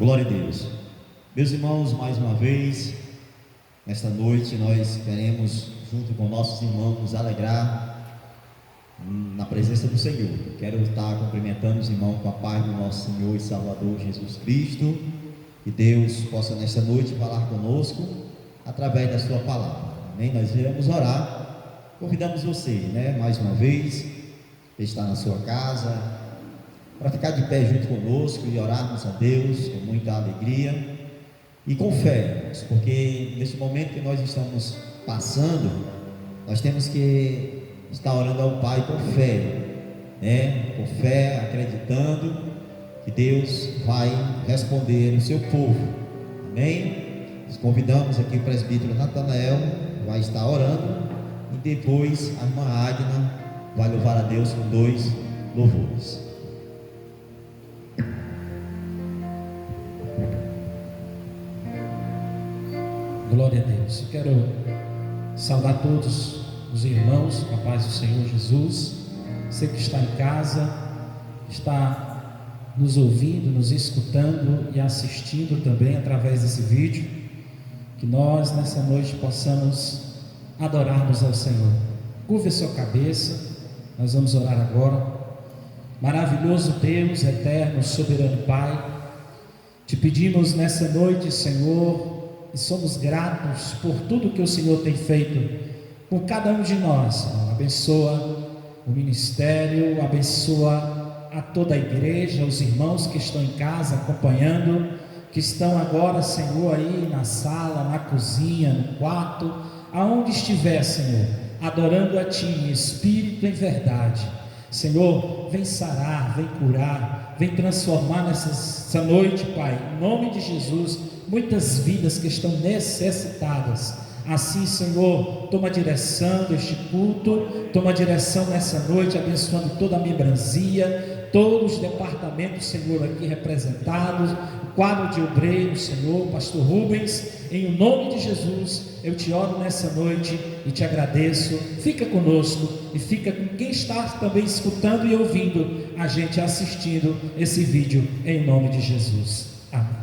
Glória a Deus. Meus irmãos, mais uma vez, nesta noite nós queremos, junto com nossos irmãos, nos alegrar na presença do Senhor. Quero estar cumprimentando os irmãos com a paz do nosso Senhor e Salvador Jesus Cristo. Que Deus possa nesta noite falar conosco através da sua palavra. Amém? Nós iremos orar. Convidamos você, mais uma vez, que está na sua casa, para ficar de pé junto conosco e orarmos a Deus com muita alegria e com fé, porque nesse momento que nós estamos passando, nós temos que estar orando ao Pai com fé, com fé, acreditando que Deus vai responder o seu povo. Amém? Nós convidamos aqui o presbítero Natanael, vai estar orando, e depois a irmã Agna vai louvar a Deus com 2 louvores. Glória a Deus. Eu quero saudar todos os irmãos com a paz do Senhor Jesus. Você que está em casa, está nos ouvindo, nos escutando e assistindo também através desse vídeo, que nós nessa noite possamos adorarmos ao Senhor. Curva a sua cabeça, nós vamos orar agora. Maravilhoso Deus, eterno, soberano Pai, te pedimos nessa noite, Senhor, e somos gratos por tudo que o Senhor tem feito por cada um de nós, Senhor. Abençoa o ministério, abençoa a toda a igreja, os irmãos que estão em casa acompanhando, que estão agora, Senhor, aí na sala, na cozinha, no quarto, aonde estiver, Senhor, adorando a Ti em espírito e em verdade. Senhor, vem sarar, vem curar, vem transformar nessa noite, Pai, em nome de Jesus, muitas vidas que estão necessitadas. Assim, Senhor, toma a direção deste culto, toma a direção nessa noite, abençoando toda a membresia, todos os departamentos, Senhor, aqui representados, o quadro de obreiros, Senhor, pastor Rubens, em nome de Jesus, eu te oro nessa noite e te agradeço. Fica conosco e fica com quem está também escutando e ouvindo a gente assistindo esse vídeo, em nome de Jesus. Amém.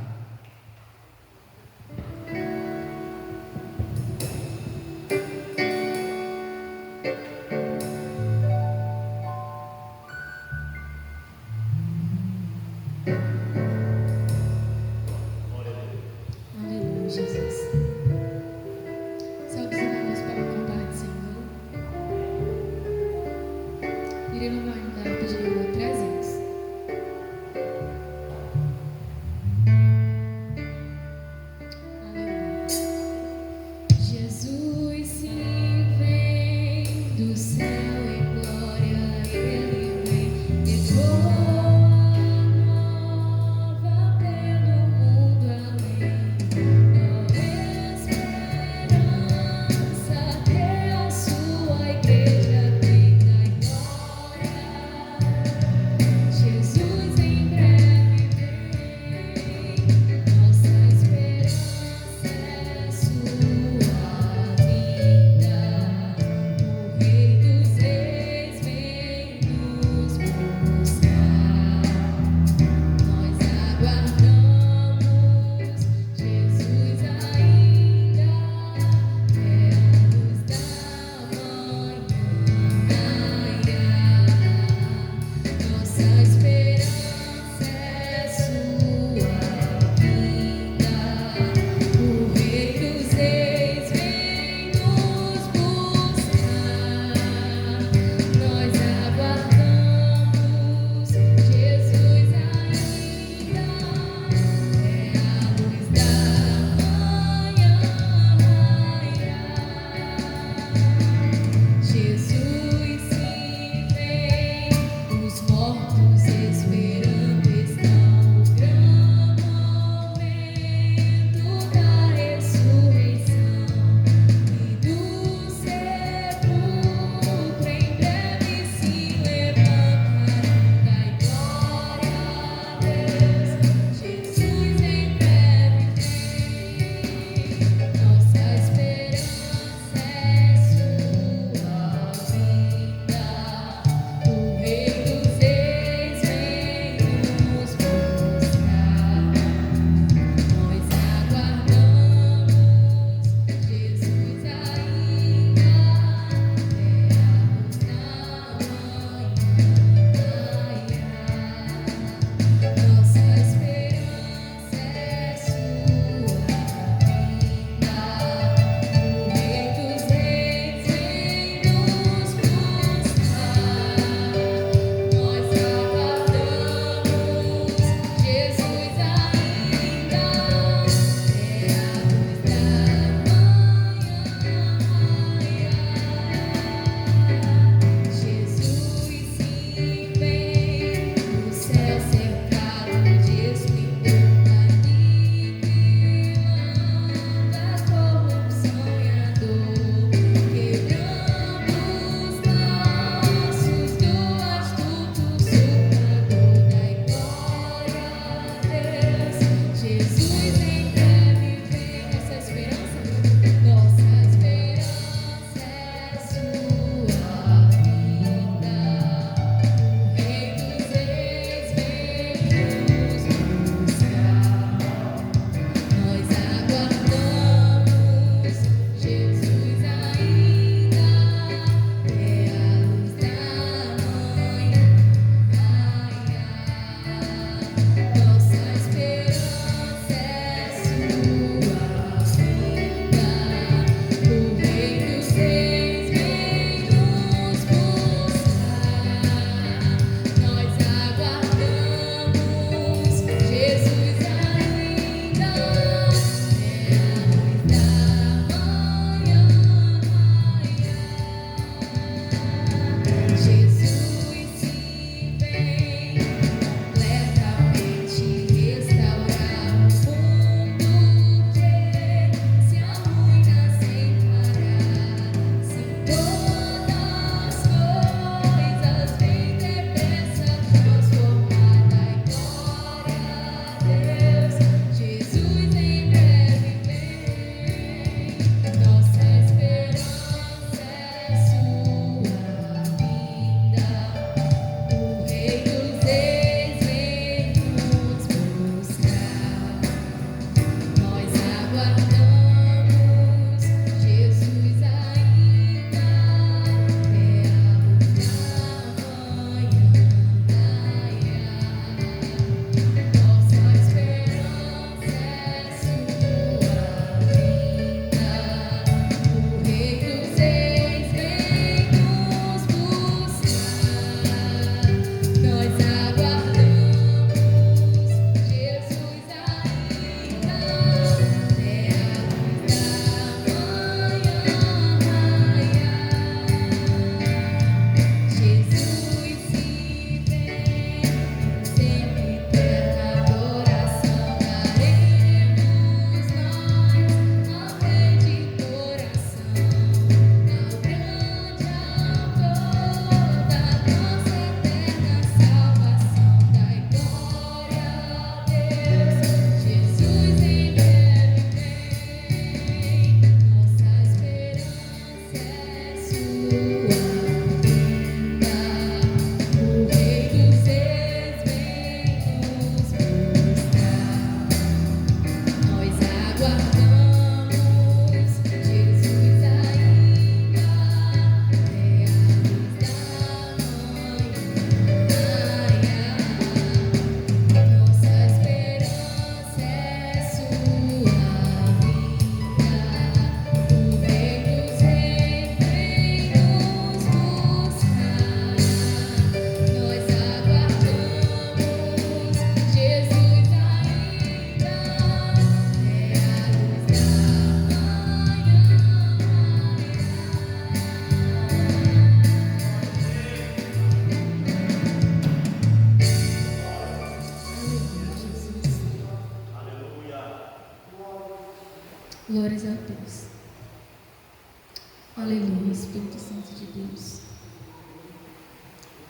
Espírito Santo de Deus.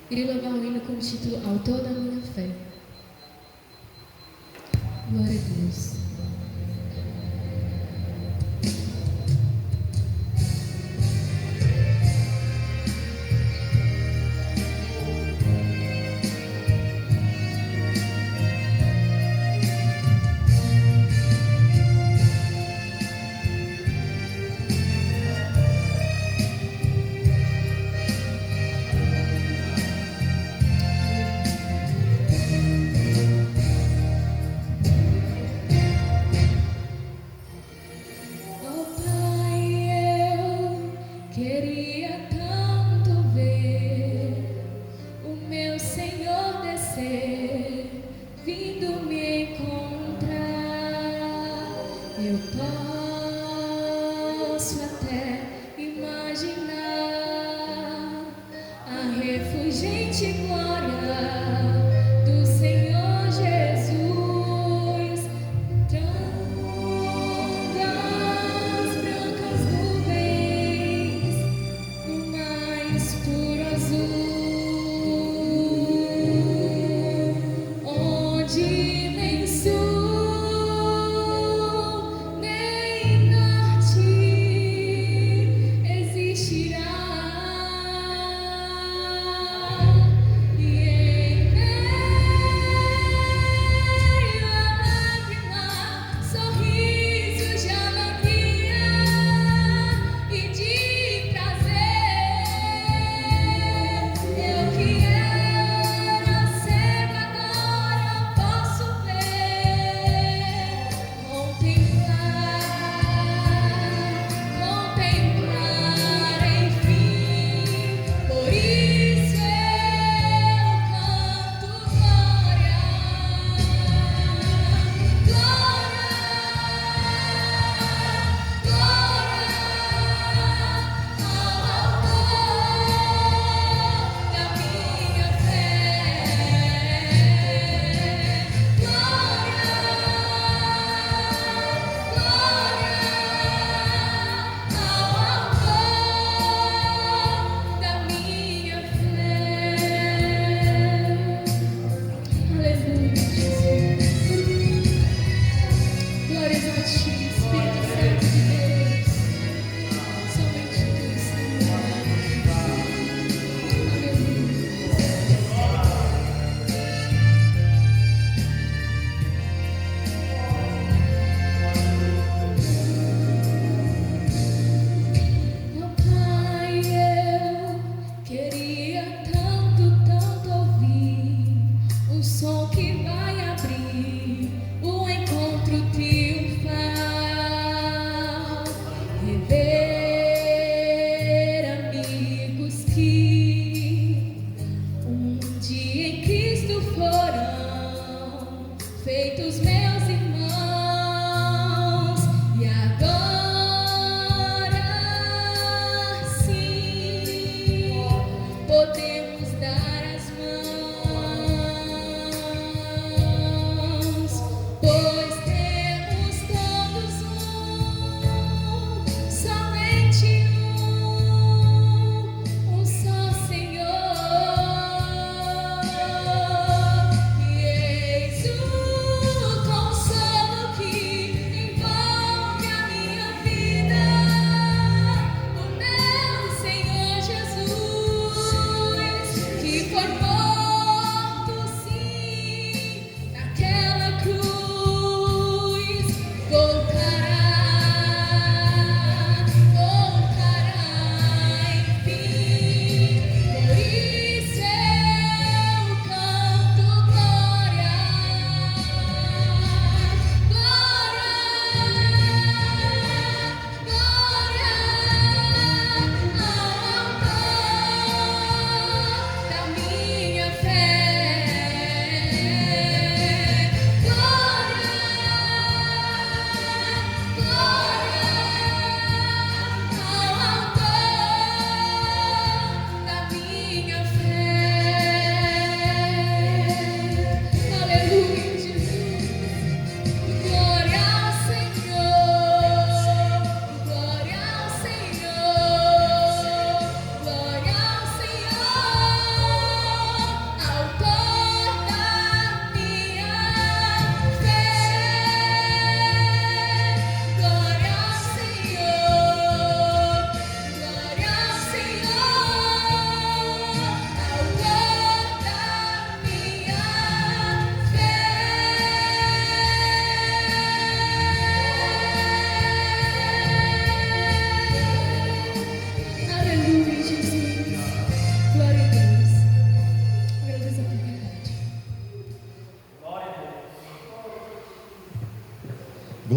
Queria levar um hino com o título Autor da Minha Fé. Glória a Deus.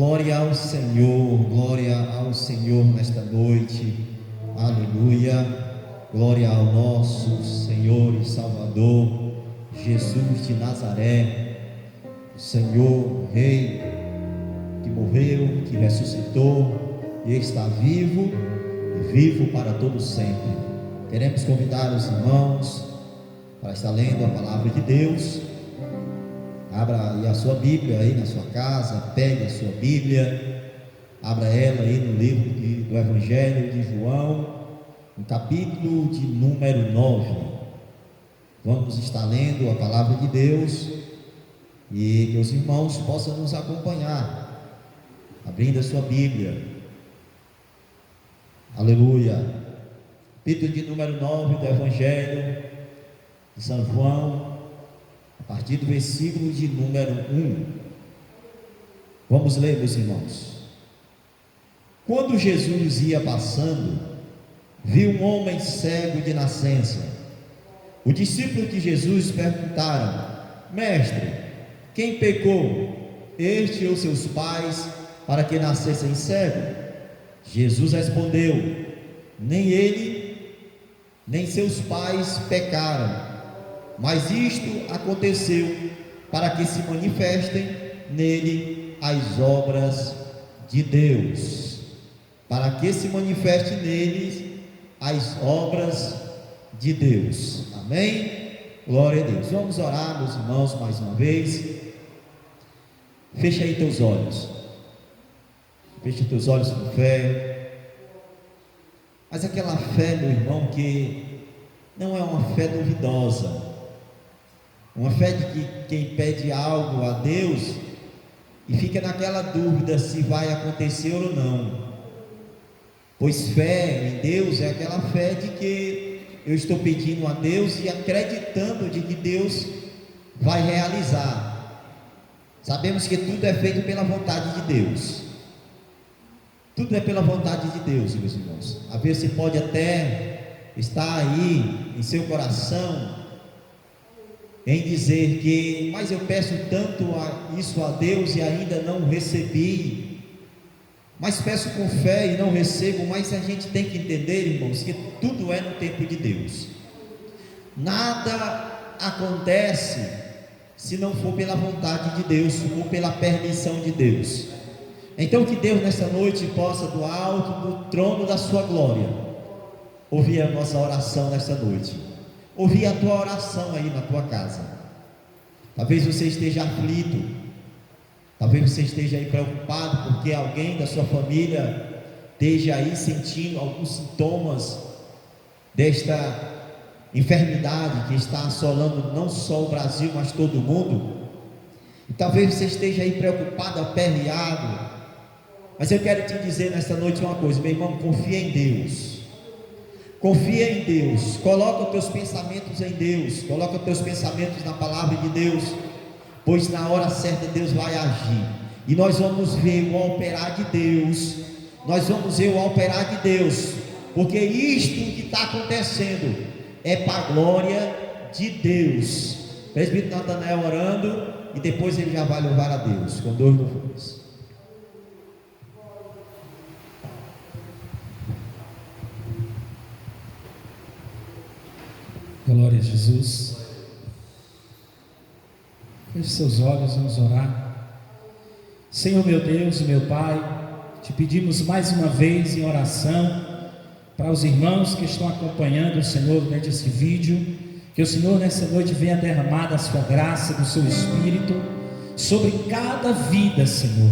Glória ao Senhor nesta noite, aleluia, glória ao nosso Senhor e Salvador, Jesus de Nazaré, o Senhor, Rei, que morreu, que ressuscitou e está vivo e vivo para todo sempre. Queremos convidar os irmãos para estar lendo a palavra de Deus. Abra aí a sua Bíblia aí na sua casa, pegue a sua Bíblia, abra ela aí no livro do Evangelho de João, no capítulo de número 9. Vamos estar lendo a palavra de Deus e que os irmãos possam nos acompanhar, abrindo a sua Bíblia. Aleluia. Capítulo de número 9 do Evangelho de São João, a partir do versículo de número 1. Vamos ler, meus irmãos. Quando Jesus ia passando, viu um homem cego de nascença. Os discípulos de Jesus perguntaram: Mestre, quem pecou, este ou seus pais, para que nascessem cego? Jesus respondeu: nem ele, nem seus pais pecaram, mas isto aconteceu para que se manifestem nele as obras de Deus. Para que se manifestem nele as obras de Deus. Amém? Glória a Deus. Vamos orar, meus irmãos, mais uma vez. Fecha aí teus olhos. Fecha teus olhos com fé. Mas aquela fé, meu irmão, que não é uma fé duvidosa. Uma fé de que quem pede algo a Deus e fica naquela dúvida se vai acontecer ou não. Pois fé em Deus é aquela fé de que eu estou pedindo a Deus e acreditando de que Deus vai realizar. Sabemos que tudo é feito pela vontade de Deus. Tudo é pela vontade de Deus, meus irmãos. Às vezes você pode até estar aí em seu coração em dizer que, mas eu peço tanto isso a Deus e ainda não recebi, mas peço com fé e não recebo. Mas a gente tem que entender, irmãos, que tudo é no tempo de Deus. Nada acontece se não for pela vontade de Deus ou pela permissão de Deus. Então que Deus nessa noite possa, do alto do trono da sua glória, ouvir a nossa oração nessa noite, ouvir a tua oração aí na tua casa. Talvez você esteja aflito, talvez você esteja aí preocupado porque alguém da sua família esteja aí sentindo alguns sintomas desta enfermidade que está assolando não só o Brasil, mas todo o mundo. E talvez você esteja aí preocupado, aperreado. Mas eu quero te dizer nesta noite uma coisa, meu irmão: confia em Deus. Confia em Deus, coloca os teus pensamentos em Deus, coloca os teus pensamentos na palavra de Deus, pois na hora certa Deus vai agir, e nós vamos ver o operar de Deus, nós vamos ver o operar de Deus, porque isto que está acontecendo é para a glória de Deus. O presbítero Natanael orando, e depois ele já vai louvar a Deus, com 2 louvores. Glória a Jesus. Feche seus olhos, vamos orar. Senhor meu Deus e meu Pai, te pedimos mais uma vez em oração para os irmãos que estão acompanhando o Senhor durante esse vídeo, que o Senhor nessa noite venha derramar da sua graça, do seu Espírito sobre cada vida, Senhor,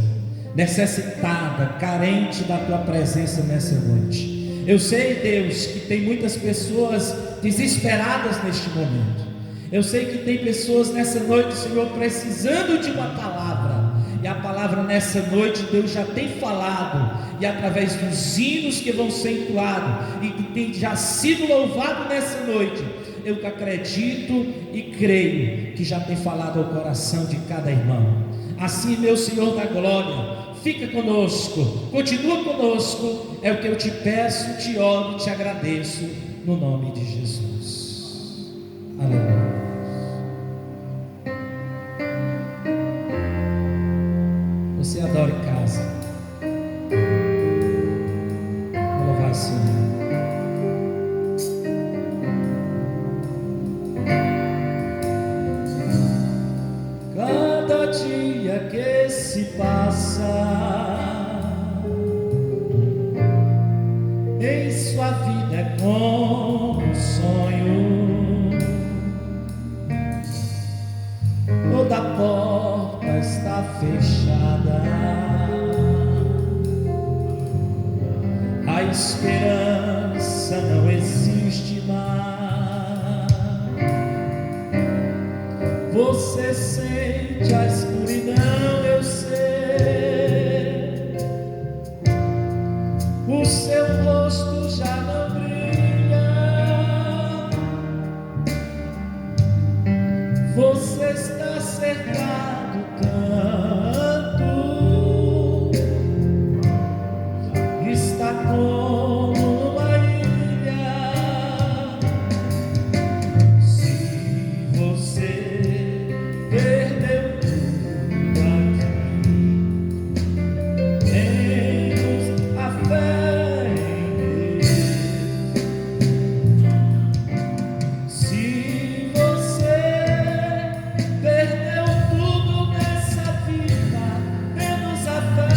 necessitada, carente da tua presença nessa noite. Eu sei, Deus, que tem muitas pessoas desesperadas neste momento. Eu sei que tem pessoas nessa noite, Senhor, precisando de uma palavra. E a palavra nessa noite Deus já tem falado, e através dos hinos que vão ser entoados e que tem já sido louvado nessa noite, eu que acredito e creio que já tem falado ao coração de cada irmão. Assim, meu Senhor da glória, fica conosco, continua conosco, é o que eu te peço, te oro e te agradeço, no nome de Jesus. Aleluia. Você adora em casa. dia que se passa em sua vida é como um sonho. Toda porta está fechada, a esperança não existe mais. Você sente a escuridão, eu sei. O seu rosto já não brilha. Você está cercado tanto, está como uma ilha. Se você perdeu tudo aqui, menos a fé em Deus. Se você perdeu tudo nessa vida, menos a fé,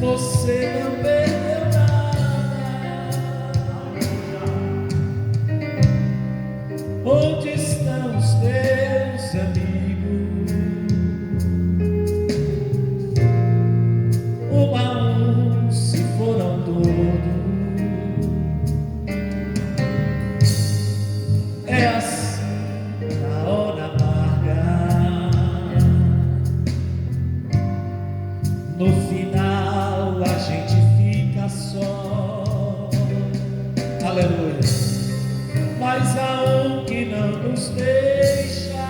você não perdeu nada. Onde estão os teus amigos? Um a um se foram todos. É assim na hora amarga. No final a gente fica só. Aleluia. Mas há um que não nos deixa,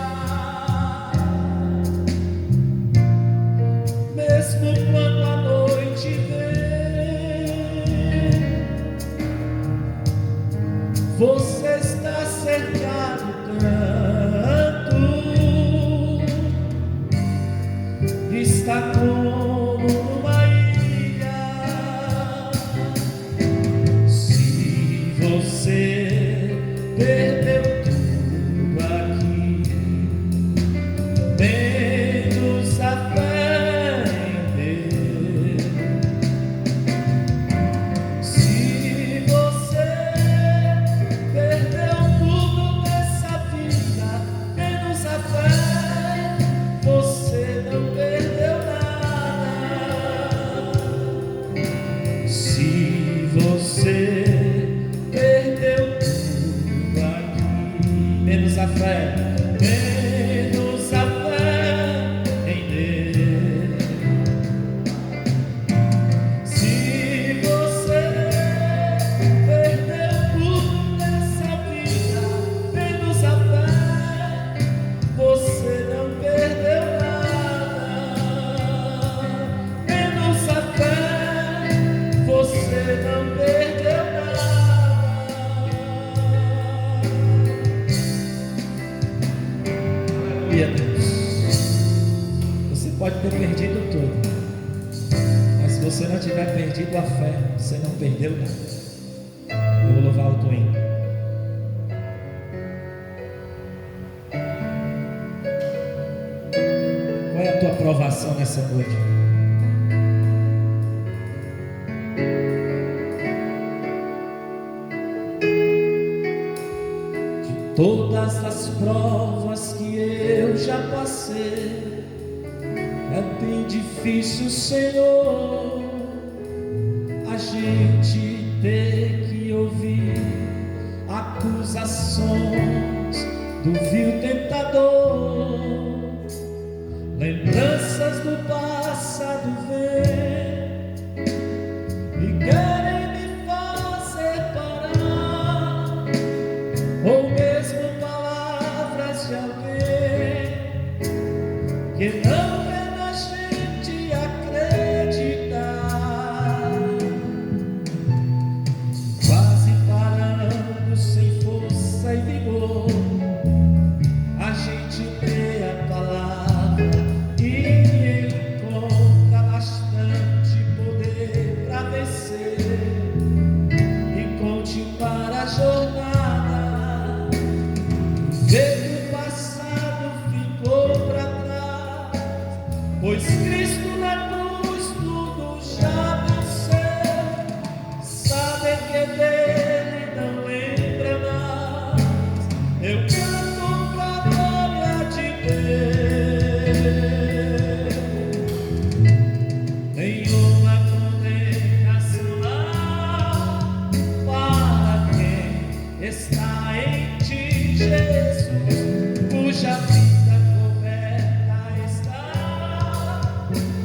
mesmo quando a noite vem. Você está cercado tanto, está como uma ilha. Se você perdeu tudo aqui, menos a fé em Deus. Se você perdeu tudo nessa vida, menos a fé, você não perdeu nada. Se você perdeu tudo aqui, menos a fé, menos a fé em Deus. Se você perdeu tudo nessa vida, menos a fé, você não perdeu nada. Menos a fé, você não perdeu nada. Aleluia, Deus. Você pode ter perdido tudo, mas se você não tiver perdido a fé, você não perdeu nada. Eu vou louvar o Twin. Qual é a tua aprovação nessa noite? De todas as provas que eu já passei, é bem difícil, Senhor, a gente ter que ouvir acusações do vil tentador. Lembranças do passado vêm e querem me fazer parar, ou mesmo palavras de alguém que não quer na gente acreditar, quase parando sem força e vigor. A gente lê a palavra e encontra bastante poder para vencer e continuar a jornada. Ver que o passado ficou para trás cuja vida coberta está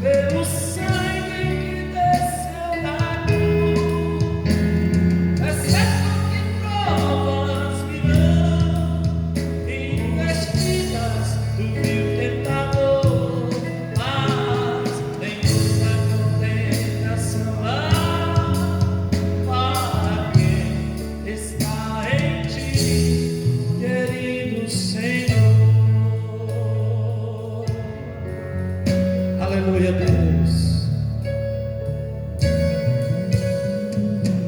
pelo sangue que desceu da cruz. É certo que provas virão, investidas do vil tentador, mas nenhuma condenação há para quem está em ti, querido Senhor. Aleluia, Deus.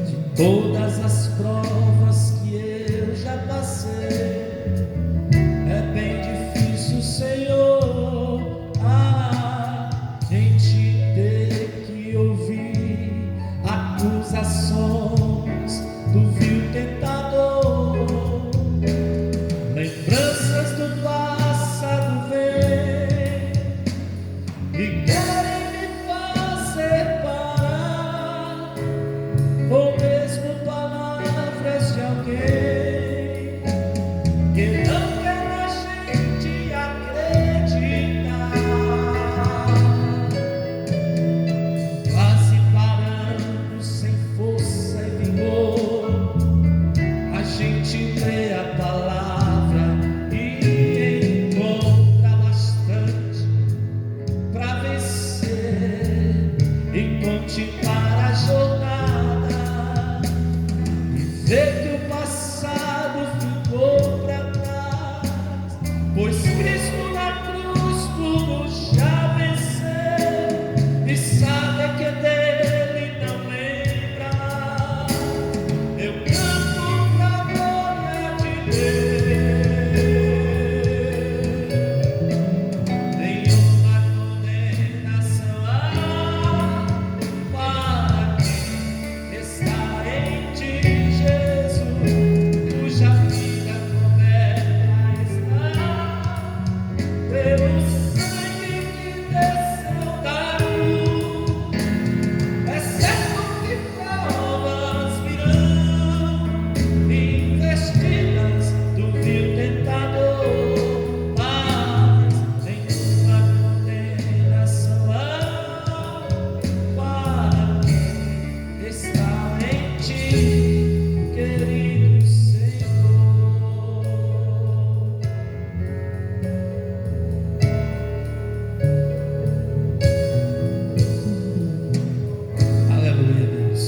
De todas as provas que eu já passei, é bem difícil, Senhor, a gente ter que ouvir acusações do vil tentador. Lembranças do passado vêm e querem me fazer parar, ou mesmo palavras de alguém que não quer a gente acreditar, quase parando sem força e vigor. A gente lê a palavra e encontra bastante para vencer e continuar a jornada, e ver que o passado ficou para trás, pois Cristo na cruz tudo já venceu, e sabe que dele não lembra mais. Eu canto pra glória de Deus. Nenhuma condenação há para quem está em ti, Jesus, cuja vida coberta está pelo sangue que desceu da cruz. É certo que provas virão, investidas do vil tentador, mas nenhuma condenação há para quem está em ti, querido Senhor. Aleluia, Deus.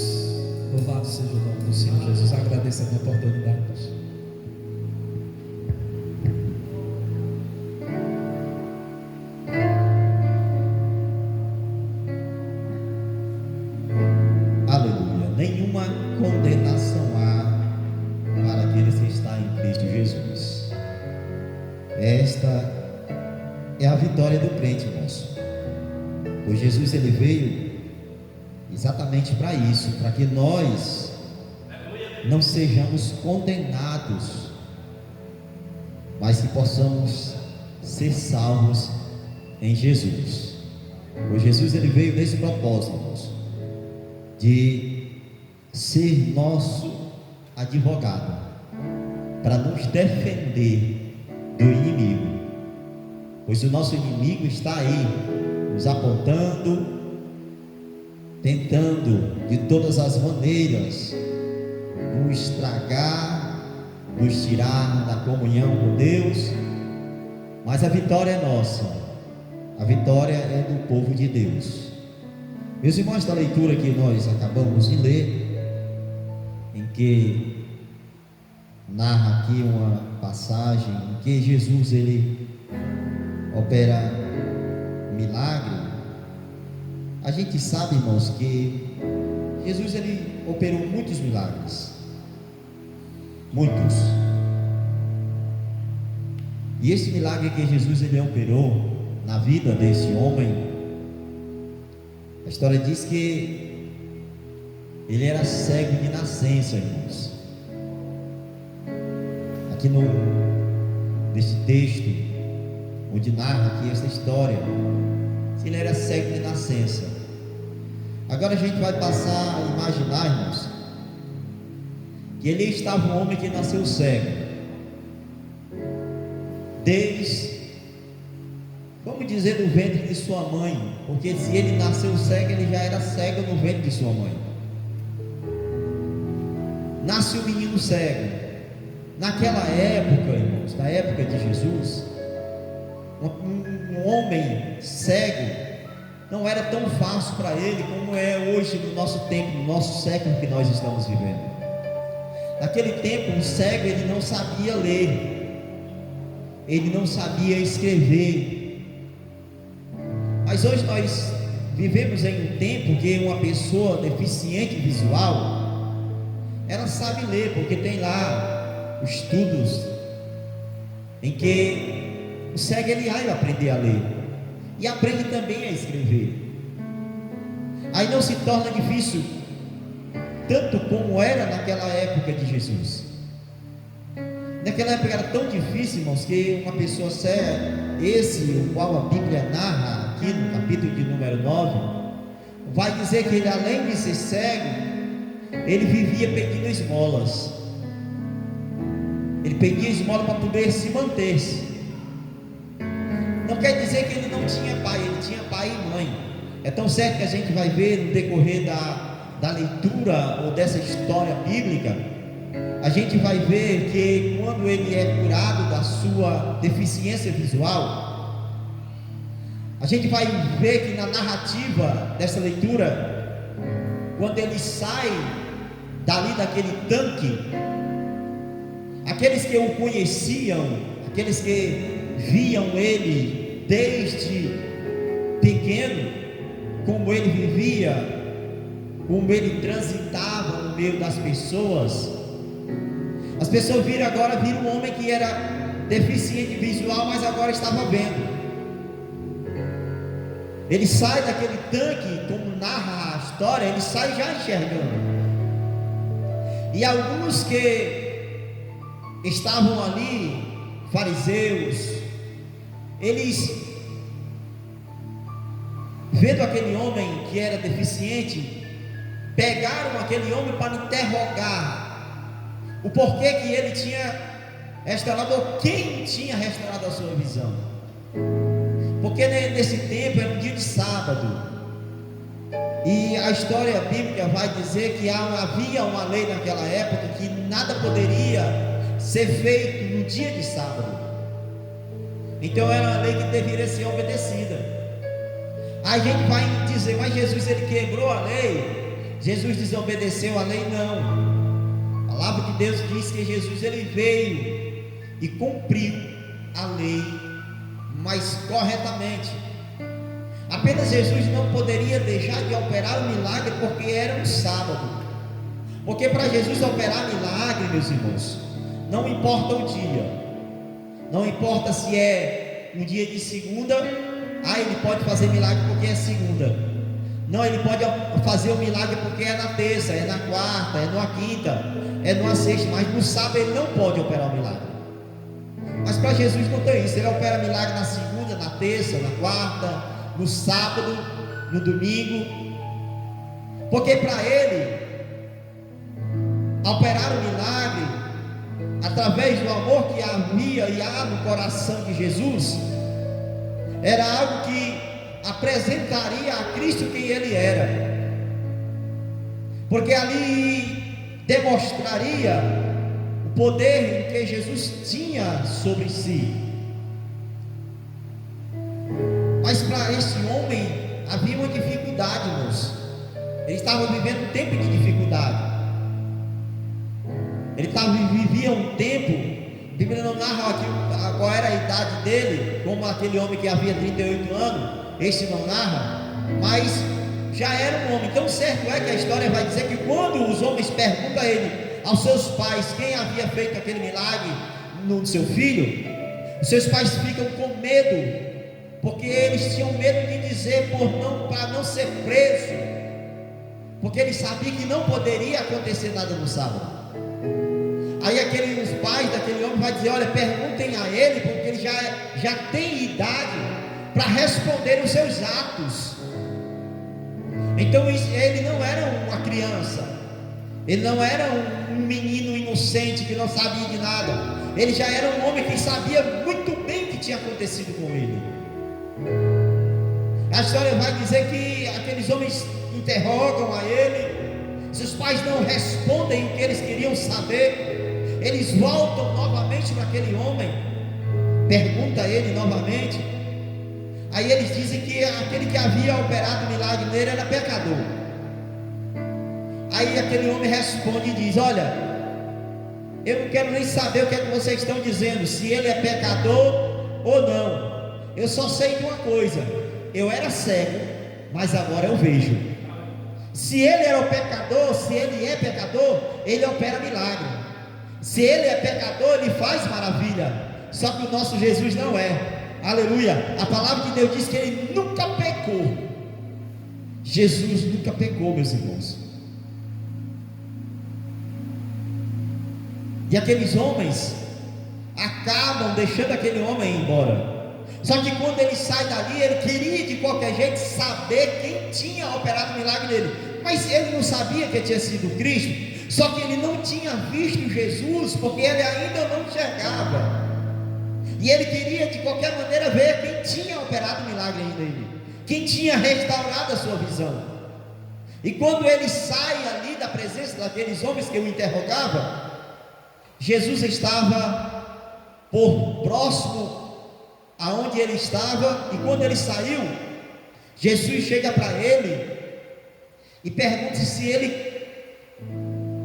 Louvado seja o nome do Senhor Jesus. Agradeço a minha oportunidade. Aleluia. Nenhuma condenação há para aqueles que estão em Cristo Jesus. Esta é a vitória do crente, irmãos. Pois Jesus ele veio exatamente para isso, para que nós não sejamos condenados, mas que possamos ser salvos em Jesus. Pois Jesus ele veio nesse propósito, irmãos, de ser nosso advogado, para nos defender do inimigo, pois o nosso inimigo está aí nos apontando, tentando de todas as maneiras nos estragar, nos tirar da comunhão com Deus. Mas a vitória é nossa, a vitória é do povo de Deus. Meus irmãos, esta leitura que nós acabamos de ler, em que narra aqui uma passagem em que Jesus ele opera milagre. A gente sabe, irmãos, que Jesus ele operou muitos milagres, muitos. E esse milagre que Jesus ele operou na vida desse homem, a história diz que ele era cego de nascença, irmãos. Aqui nesse texto, onde narra aqui essa história, ele era cego de nascença. Agora a gente vai passar a imaginar, irmãos, que ele estava um homem que nasceu cego. desde, vamos dizer, do ventre de sua mãe, porque se ele nasceu cego, ele já era cego no ventre de sua mãe. Nasce o menino cego. Naquela época, irmãos, na época de Jesus, um homem cego não era tão fácil para ele como é hoje no nosso tempo, no nosso século que nós estamos vivendo. Naquele tempo, um cego, ele não sabia ler, ele não sabia escrever. Mas hoje nós vivemos em um tempo que uma pessoa deficiente visual, ela sabe ler, porque tem lá estudos em que o cego ele vai aprender a ler e aprende também a escrever. Aí não se torna difícil tanto como era naquela época de Jesus. Naquela época era tão difícil, irmãos, que uma pessoa cega, esse o qual a Bíblia narra aqui no capítulo de número 9, vai dizer que ele, além de ser cego, ele vivia pedindo esmolas. Ele pedia esmola para poder se manter-se. Não quer dizer que ele não tinha pai, ele tinha pai e mãe. É tão certo que a gente vai ver no decorrer da leitura ou dessa história bíblica, a gente vai ver que quando ele é curado da sua deficiência visual, a gente vai ver que na narrativa dessa leitura, quando ele sai dali daquele tanque, aqueles que o conheciam, aqueles que viam ele desde pequeno, como ele vivia, como ele transitava no meio das pessoas, as pessoas viram um homem que era deficiente visual, mas agora estava vendo. Ele sai daquele tanque, como narra a história, ele sai já enxergando. E alguns que estavam ali, fariseus, eles, vendo aquele homem que era deficiente, pegaram aquele homem para interrogar o porquê que ele tinha restaurado, ou quem tinha restaurado a sua visão. Porque nesse tempo era um dia de sábado, e a história bíblica vai dizer que havia uma lei naquela época que nada poderia ser feito no dia de sábado. Então era uma lei que deveria ser obedecida. Aí a gente vai dizer, mas Jesus ele quebrou a lei? Jesus desobedeceu a lei? Não. A palavra de Deus diz que Jesus ele veio e cumpriu a lei, mas corretamente. Apenas Jesus não poderia deixar de operar o milagre porque era um sábado. Porque para Jesus operar milagre, meus irmãos, não importa o dia, não importa se é um dia de segunda, ele pode fazer milagre porque é segunda. Não, ele pode fazer o milagre porque é na terça, é na quarta, é na quinta, é na sexta, mas no sábado ele não pode operar o milagre. Mas para Jesus não tem isso, ele opera milagre na segunda, na terça, na quarta, no sábado, no domingo, porque para ele operar o milagre através do amor que havia e há no coração de Jesus, era algo que apresentaria a Cristo quem ele era, porque ali demonstraria o poder que Jesus tinha sobre si. Mas para esse homem havia uma dificuldade, irmãos. Ele estava vivendo um tempo de dificuldade. Ele vivia um tempo, a Bíblia não narra aqui qual era a idade dele, como aquele homem que havia 38 anos, esse não narra, mas já era um homem. Então certo é que a história vai dizer que quando os homens perguntam a ele, aos seus pais, quem havia feito aquele milagre no seu filho, os seus pais ficam com medo, porque eles tinham medo de dizer para não ser preso, porque eles sabiam que não poderia acontecer nada no sábado. Aí os pais daquele homem vai dizer, olha, perguntem a ele, porque ele já tem idade para responder os seus atos. Então ele não era uma criança, ele não era um menino inocente que não sabia de nada, ele já era um homem que sabia muito bem que tinha acontecido com ele. A história vai dizer que aqueles homens interrogam a ele, seus pais não respondem o que eles queriam saber, eles voltam novamente para aquele homem, pergunta a ele novamente, aí eles dizem que aquele que havia operado o milagre nele era pecador. Aí aquele homem responde e diz: olha, eu não quero nem saber o que é que vocês estão dizendo, se ele é pecador ou não, eu só sei de uma coisa: eu era cego, mas agora eu vejo. Se ele era o pecador, se ele é pecador, ele opera milagre. Se ele é pecador, ele faz maravilha. Só que o nosso Jesus não é. Aleluia. A palavra de Deus diz que ele nunca pecou. Jesus nunca pecou, meus irmãos. E aqueles homens acabam deixando aquele homem ir embora. Só que quando ele sai dali, ele queria de qualquer jeito saber quem tinha operado o milagre nele, mas ele não sabia que tinha sido Cristo. Só que ele não tinha visto Jesus, porque ele ainda não enxergava, e ele queria de qualquer maneira ver quem tinha operado o milagre nele, quem tinha restaurado a sua visão. E quando ele sai ali da presença daqueles homens que o interrogavam, Jesus estava por próximo aonde ele estava, e quando ele saiu, Jesus chega para ele e pergunta se ele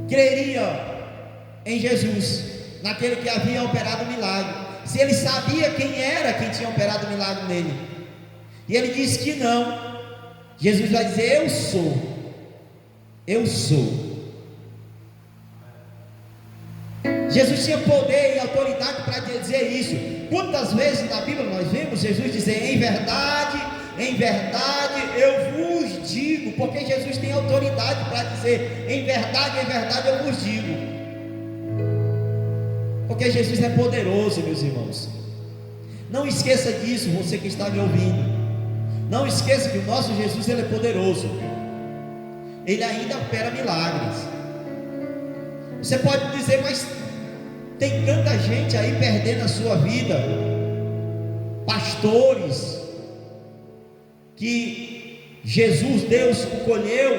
creria em Jesus, naquele que havia operado o milagre, se ele sabia quem era quem tinha operado o milagre nele. E ele diz que não. Jesus vai dizer: eu sou. Jesus tinha poder e autoridade para dizer isso. Quantas vezes na Bíblia nós vemos Jesus dizer: em verdade eu vos digo, porque Jesus tem autoridade para dizer: em verdade eu vos digo, porque Jesus é poderoso, meus irmãos. Não esqueça disso, você que está me ouvindo. Não esqueça que o nosso Jesus, ele é poderoso, ele ainda opera milagres. Você pode dizer: mas tem tanta gente aí perdendo a sua vida, pastores que Jesus, Deus o colheu,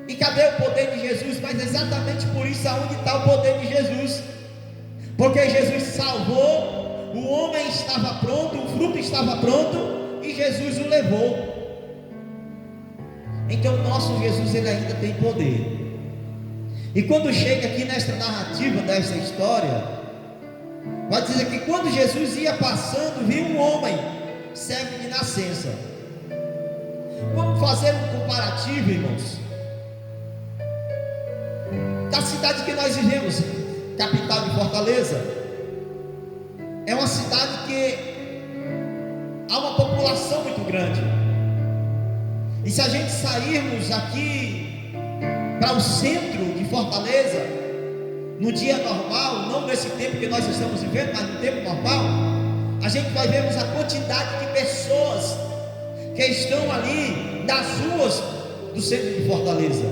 e cadê o poder de Jesus? Mas exatamente por isso, aonde está o poder de Jesus? Porque Jesus salvou, o homem estava pronto, o fruto estava pronto, e Jesus o levou. Então nosso Jesus, ele ainda tem poder. E quando chega aqui nesta narrativa dessa história, vai dizer que quando Jesus ia passando, viu um homem cego de nascença. Vamos fazer um comparativo, irmãos, da cidade que nós vivemos, capital de Fortaleza. É uma cidade que há uma população muito grande, e se a gente sairmos aqui para o centro de Fortaleza, no dia normal, não nesse tempo que nós estamos vivendo, mas no tempo normal, a gente vai ver a quantidade de pessoas que estão ali nas ruas do centro de Fortaleza.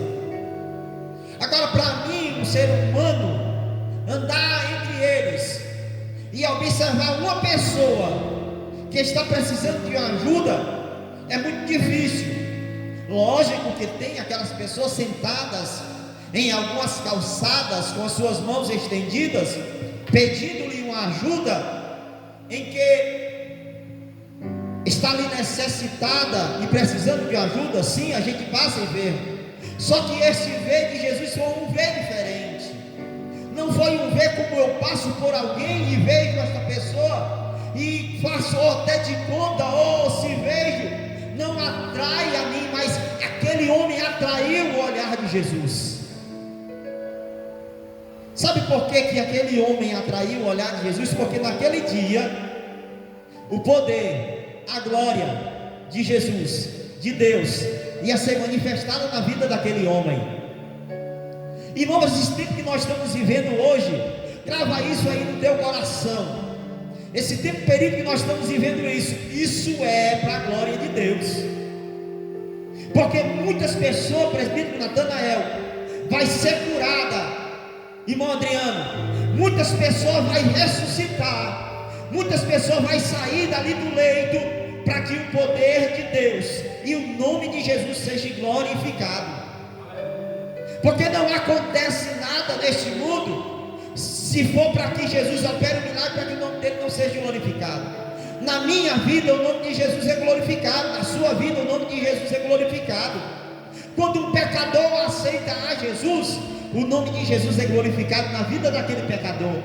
Agora, para mim, um ser humano, andar entre eles e observar uma pessoa que está precisando de ajuda é muito difícil. Lógico que tem aquelas pessoas sentadas em algumas calçadas com as suas mãos estendidas, pedindo-lhe uma ajuda, em que está ali necessitada e precisando de ajuda. Sim, a gente passa e vê. Só que esse ver de Jesus foi um ver diferente. Não foi um ver como eu passo por alguém e vejo esta pessoa e faço até de conta, ou se vejo, não atrai a mim, mas aquele homem atraiu o olhar de Jesus. Sabe por que aquele homem atraiu o olhar de Jesus? Porque naquele dia, o poder, a glória de Jesus, de Deus, ia ser manifestada na vida daquele homem. Irmãos, esse tempo que nós estamos vivendo hoje, grava isso aí no teu coração. Esse tempo, período que nós estamos vivendo, isso é para a glória de Deus. Porque muitas pessoas, presbítero Natanael, vai ser curada, irmão Adriano, muitas pessoas vai ressuscitar, Muitas pessoas vão sair dali do leito para que o poder de Deus e o nome de Jesus seja glorificado. Porque não acontece nada neste mundo se for para que Jesus opere o milagre para que o nome dele não seja glorificado. Na minha vida o nome de Jesus é glorificado, na sua vida o nome de Jesus é glorificado. Quando um pecador aceita a Jesus, o nome de Jesus é glorificado na vida daquele pecador,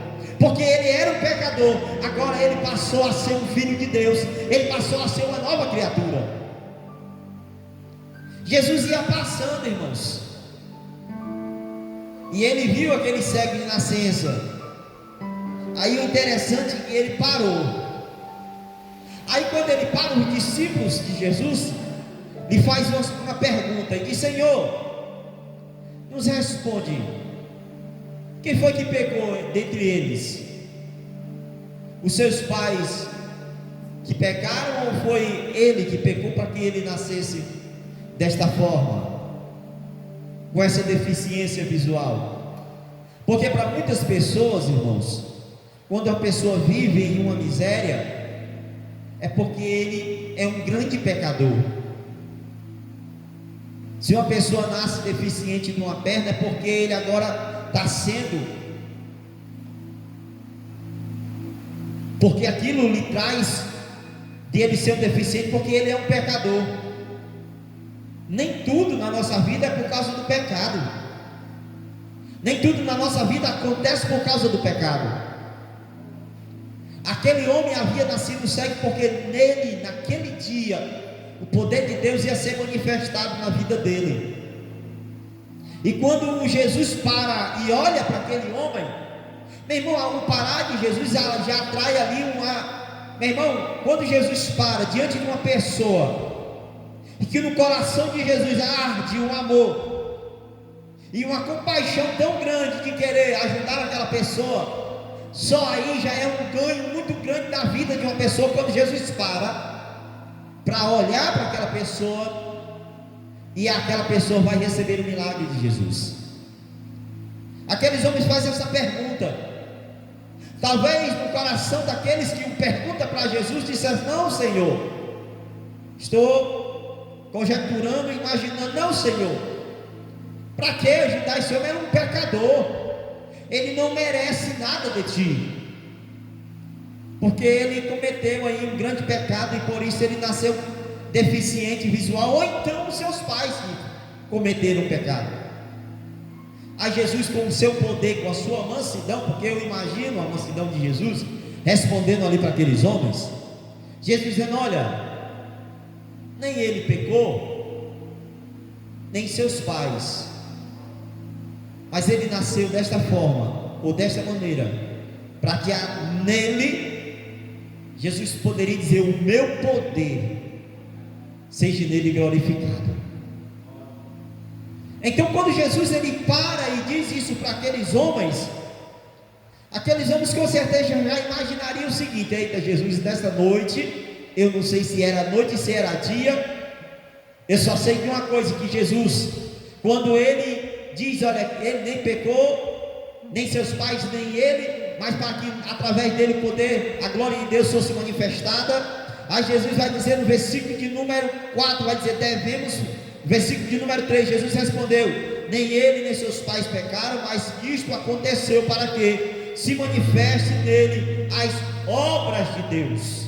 porque ele era um pecador, agora ele passou a ser um filho de Deus, ele passou a ser uma nova criatura. Jesus ia passando, irmãos, e ele viu aquele cego de nascença. Aí o interessante é que ele parou. Aí quando ele para, os discípulos de Jesus lhe faz uma pergunta e diz: Senhor, nos responde, quem foi que pecou dentre eles? Os seus pais que pecaram, ou foi ele que pecou para que ele nascesse desta forma, com essa deficiência visual? Porque para muitas pessoas, irmãos, quando a pessoa vive em uma miséria, é porque ele é um grande pecador. Se uma pessoa nasce deficiente de uma perna, é porque ele agora está sendo, porque aquilo lhe traz de ele ser um deficiente, porque ele é um pecador. Nem tudo na nossa vida é por causa do pecado, nem tudo na nossa vida acontece por causa do pecado. Aquele homem havia nascido cego porque nele, naquele dia, o poder de Deus ia ser manifestado na vida dele. E quando Jesus para e olha para aquele homem, meu irmão, o parar de Jesus já atrai ali uma... Meu irmão, quando Jesus para diante de uma pessoa, e que no coração de Jesus arde um amor e uma compaixão tão grande de querer ajudar aquela pessoa, só aí já é um ganho muito grande da vida de uma pessoa. Quando Jesus para olhar para aquela pessoa, e aquela pessoa vai receber o milagre de Jesus. Aqueles homens fazem essa pergunta. Talvez no coração daqueles que perguntam para Jesus, dissessem: não, Senhor, estou conjecturando, imaginando, não, Senhor, para que ajudar esse homem? Era um pecador, ele não merece nada de ti, porque ele cometeu aí um grande pecado, e por isso ele nasceu deficiente visual, ou então os seus pais que cometeram pecado. Aí Jesus, com o seu poder, com a sua mansidão, porque eu imagino a mansidão de Jesus, respondendo ali para aqueles homens, Jesus dizendo: olha, nem ele pecou, nem seus pais, mas ele nasceu desta forma, ou desta maneira, para que nele, Jesus poderia dizer: o meu poder seja nele glorificado. Então quando Jesus ele para e diz isso para aqueles homens com certeza já imaginariam o seguinte: eita, Jesus, nesta noite, eu não sei se era noite, se era dia, eu só sei de uma coisa, que Jesus, quando ele diz: olha, ele nem pecou, nem seus pais, nem ele, mas para que através dele o poder, a glória de Deus fosse manifestada. Aí Jesus vai dizer no versículo de número 4, vai dizer: versículo de número 3, Jesus respondeu: nem ele nem seus pais pecaram, mas isto aconteceu para que se manifeste nele as obras de Deus.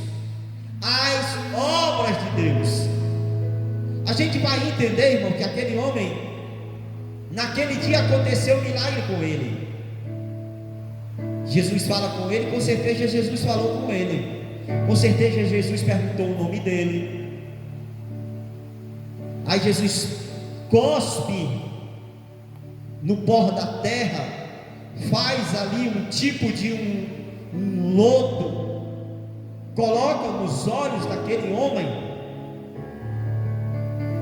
As obras de Deus. A gente vai entender, irmão, que aquele homem, naquele dia aconteceu um milagre com ele. Jesus fala com ele, com certeza Jesus falou com ele, com certeza Jesus perguntou o nome dele. Aí Jesus cospe no pó da terra, faz ali um tipo de um lodo, coloca nos olhos daquele homem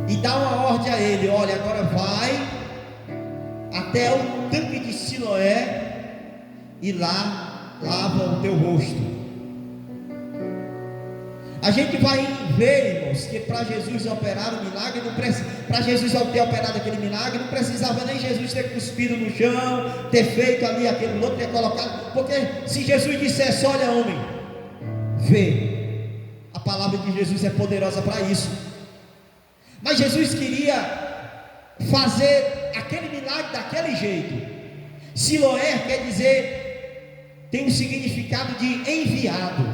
e dá uma ordem a ele: olha, agora vai até o tanque de Siloé e lá lava o teu rosto. A gente vai ver, irmãos, que para Jesus operar o milagre, para Jesus ter operado aquele milagre, não precisava nem Jesus ter cuspido no chão, ter feito ali aquele lodo, ter colocado, porque se Jesus dissesse: olha, homem, ver. A palavra de Jesus é poderosa para isso. Mas Jesus queria fazer aquele milagre daquele jeito. Siloé quer dizer, tem um significado de enviado.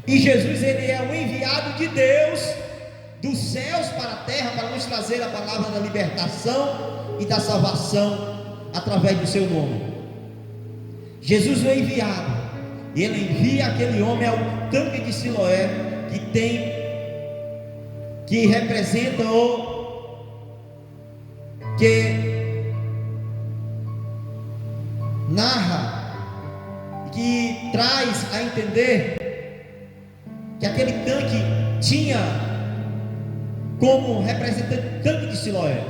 E Jesus, ele é o enviado de Deus dos céus para a terra, para nos trazer a palavra da libertação e da salvação através do seu nome. Jesus é o enviado, e ele envia aquele homem ao tanque de Siloé, que representa que narra, que traz a entender que aquele tanque tinha como representante o tanque de Siloé,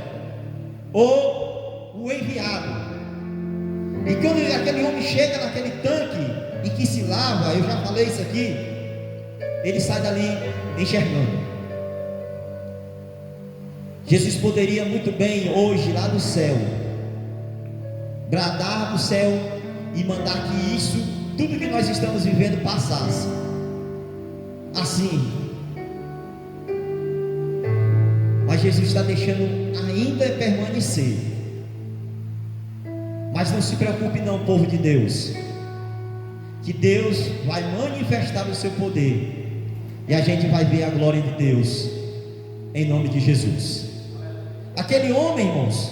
ou o enviado. E quando aquele homem chega naquele tanque e que se lava, eu já falei isso aqui, ele sai dali enxergando. Jesus poderia muito bem hoje lá do céu bradar do céu e mandar que isso, tudo que nós estamos vivendo, passasse assim. Mas Jesus está deixando ainda permanecer. Mas não se preocupe não, povo de Deus, que Deus vai manifestar o seu poder, e a gente vai ver a glória de Deus, em nome de Jesus. Aquele homem, irmãos,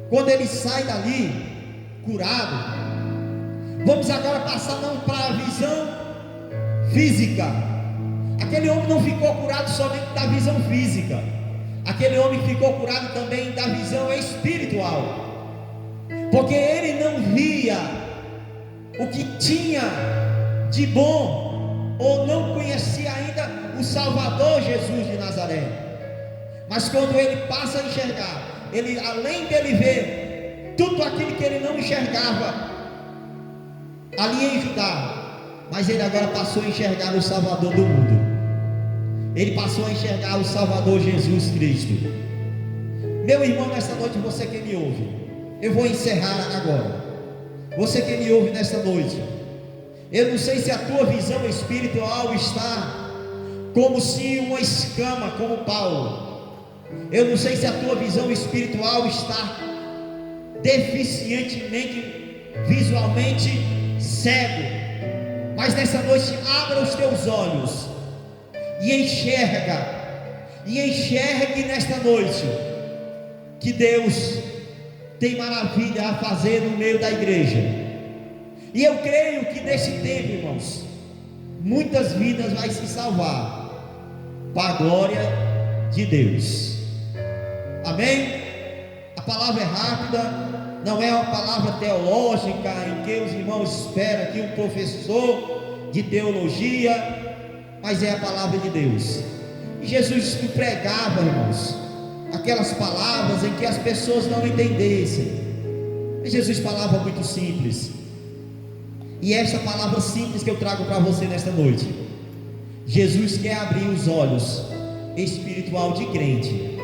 quando ele sai dali curado, vamos agora passar não para a visão física. Aquele homem não ficou curado somente da visão física, aquele homem ficou curado também da visão espiritual, porque ele não via o que tinha de bom, ou não conhecia ainda o Salvador Jesus de Nazaré. Mas quando ele passa a enxergar, ele, além dele ver tudo aquilo que ele não enxergava ali em Judá, mas ele agora passou a enxergar o Salvador do mundo. Ele passou a enxergar o Salvador Jesus Cristo. Meu irmão, nessa noite, você que me ouve, eu vou encerrar agora. Você que me ouve nessa noite, eu não sei se a tua visão espiritual está como se uma escama, como Paulo. Eu não sei se a tua visão espiritual está deficientemente, visualmente cego. Mas nessa noite, abra os teus olhos e enxergue nesta noite que Deus tem maravilha a fazer no meio da igreja. E eu creio que nesse tempo, irmãos, muitas vidas vai se salvar para a glória de Deus. Amém? A palavra é rápida, não é uma palavra teológica em que os irmãos esperam aqui um professor de teologia, mas é a palavra de Deus. E Jesus pregava, irmãos, aquelas palavras em que as pessoas não entendessem. E Jesus falava muito simples. E esta palavra simples que eu trago para você nesta noite, Jesus quer abrir os olhos espiritual de crente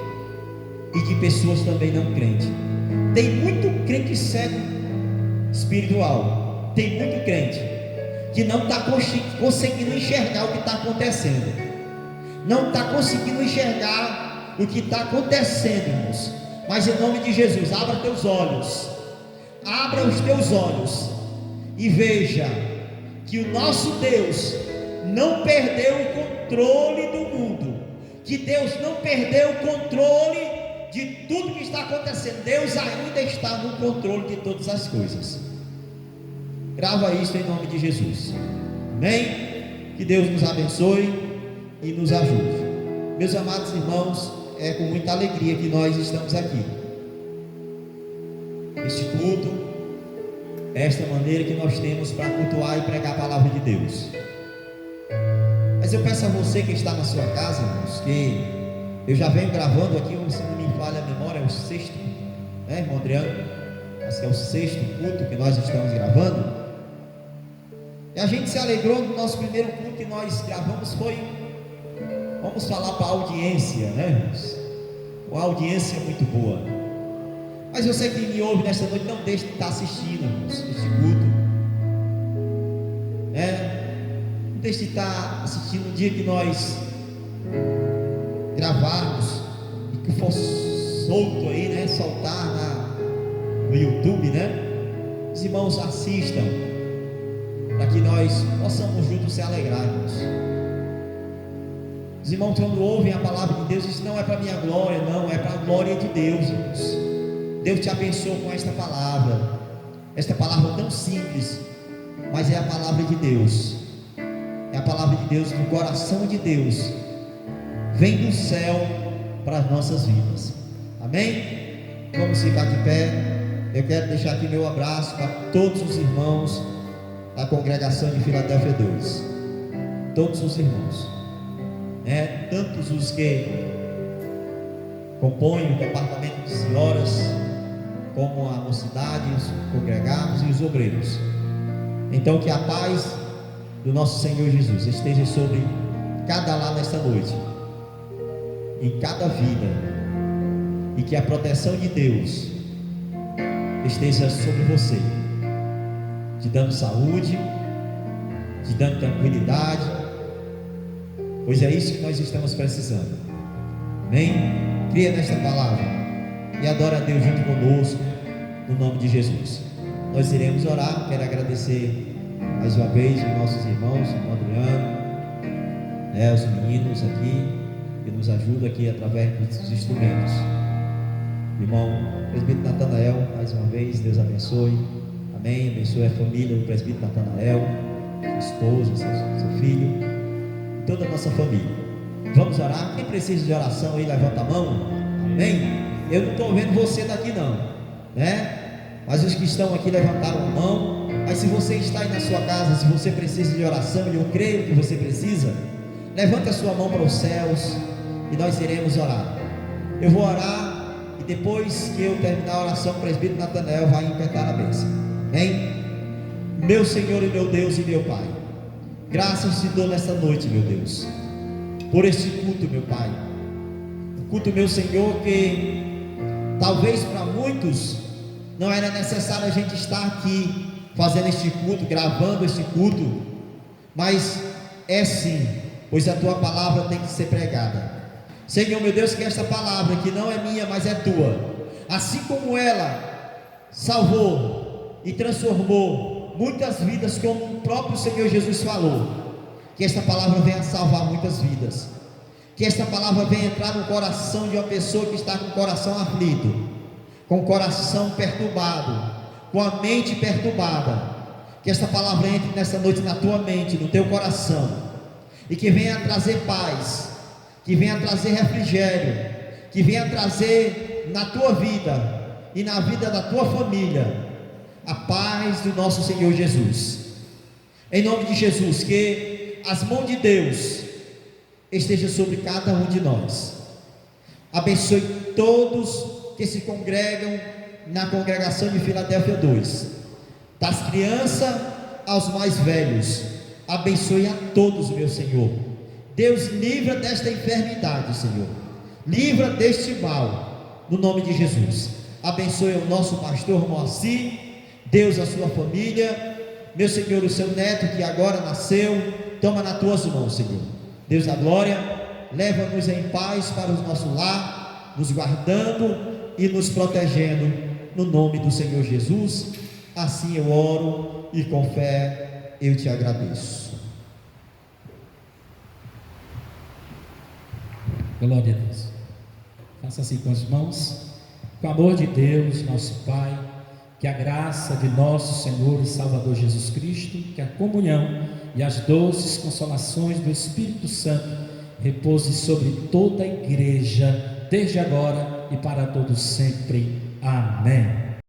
e de pessoas também não crentes. Tem muito crente cego espiritual, tem muito crente que não está conseguindo enxergar o que está acontecendo, não está conseguindo enxergar o que está acontecendo, irmãos. Mas em nome de Jesus, abra teus olhos, abra os teus olhos e veja que o nosso Deus não perdeu o controle do mundo, que Deus não perdeu o controle de tudo que está acontecendo. Deus ainda está no controle de todas as coisas. Grava isso em nome de Jesus. Amém? Que Deus nos abençoe e nos ajude. Meus amados irmãos, é com muita alegria que nós estamos aqui. Este culto, esta maneira que nós temos para cultuar e pregar a palavra de Deus. Mas eu peço a você que está na sua casa, irmãos, que eu já venho gravando aqui, se não me falha a memória, é o sexto, né, irmão Adriano? Acho que é o sexto culto que nós estamos gravando. E a gente se alegrou no nosso primeiro culto que nós gravamos, foi, vamos falar para a audiência, né, irmãos? Uma audiência muito boa. Mas você que me ouve nesta noite, não deixe de estar assistindo, irmãos, este culto. texto está assistindo um dia que nós gravarmos e que for solto aí, né? Soltar no YouTube, né? Os irmãos assistam, para que nós possamos juntos se alegrar, irmãos. Os irmãos, quando ouvem a palavra de Deus, dizem: não é para minha glória, não, é para a glória de Deus, irmãos. Deus te abençoou com esta palavra tão simples, mas é a palavra de Deus, é a palavra de Deus, do coração de Deus, vem do céu para as nossas vidas. Amém? Vamos ficar de pé. Eu quero deixar aqui meu abraço para todos os irmãos da congregação de Filadélfia 2, todos os irmãos, tantos os que compõem o departamento de senhoras, como a mocidade, os congregados e os obreiros. Então, que a paz do nosso Senhor Jesus esteja sobre cada lar nesta noite, em cada vida, e que a proteção de Deus esteja sobre você, te dando saúde, te dando tranquilidade, pois é isso que nós estamos precisando. Amém? Cria nesta palavra e adora a Deus junto conosco, no nome de Jesus. Nós iremos orar. Quero agradecer mais uma vez os nossos irmãos, o irmão Adriano, os meninos aqui que nos ajudam aqui através dos instrumentos. Irmão presbítero Natanael, mais uma vez, Deus abençoe. Amém. Abençoe a família do presbítero Natanael, sua esposa, seu filho, toda a nossa família. Vamos orar. Quem precisa de oração aí, levanta a mão. Amém. Eu não estou vendo você daqui não, né? Mas os que estão aqui levantaram a mão. Mas se você está aí na sua casa, se você precisa de oração, e eu creio que você precisa, levanta a sua mão para os céus e nós iremos orar. Eu vou orar e depois que eu terminar a oração, o presbítero Natanael vai impetrar a bênção. Amém? Meu Senhor e meu Deus e meu Pai, graças te dou nesta noite, meu Deus, por este culto, meu Pai. O culto, meu Senhor, que talvez para muitos não era necessário a gente estar aqui fazendo este culto, gravando este culto, mas é sim, pois a tua palavra tem que ser pregada. Senhor meu Deus, que esta palavra que não é minha, mas é tua, assim como ela salvou e transformou muitas vidas, como o próprio Senhor Jesus falou, que esta palavra venha salvar muitas vidas, que esta palavra venha entrar no coração de uma pessoa que está com o coração aflito, com o coração perturbado, com a mente perturbada, que esta palavra entre nessa noite na tua mente, no teu coração, e que venha trazer paz, que venha trazer refrigério, que venha trazer na tua vida e na vida da tua família a paz do nosso Senhor Jesus. Em nome de Jesus, que as mãos de Deus esteja sobre cada um de nós. Abençoe todos que se congregam na congregação de Filadélfia 2, das crianças aos mais velhos. Abençoe a todos, meu Senhor. Deus, livra desta enfermidade, Senhor, livra deste mal, no nome de Jesus. Abençoe o nosso pastor Moacir, Deus, a sua família, meu Senhor, o seu neto que agora nasceu, toma nas tuas mãos, Senhor. Deus da glória, leva-nos em paz para o nosso lar, nos guardando e nos protegendo, no nome do Senhor Jesus. Assim eu oro e com fé eu te agradeço. Glória a Deus. Faça assim com as mãos. Com o amor de Deus, nosso Pai, que a graça de nosso Senhor e Salvador Jesus Cristo, que a comunhão e as doces consolações do Espírito Santo repouse sobre toda a igreja, desde agora e para todos sempre. Amém.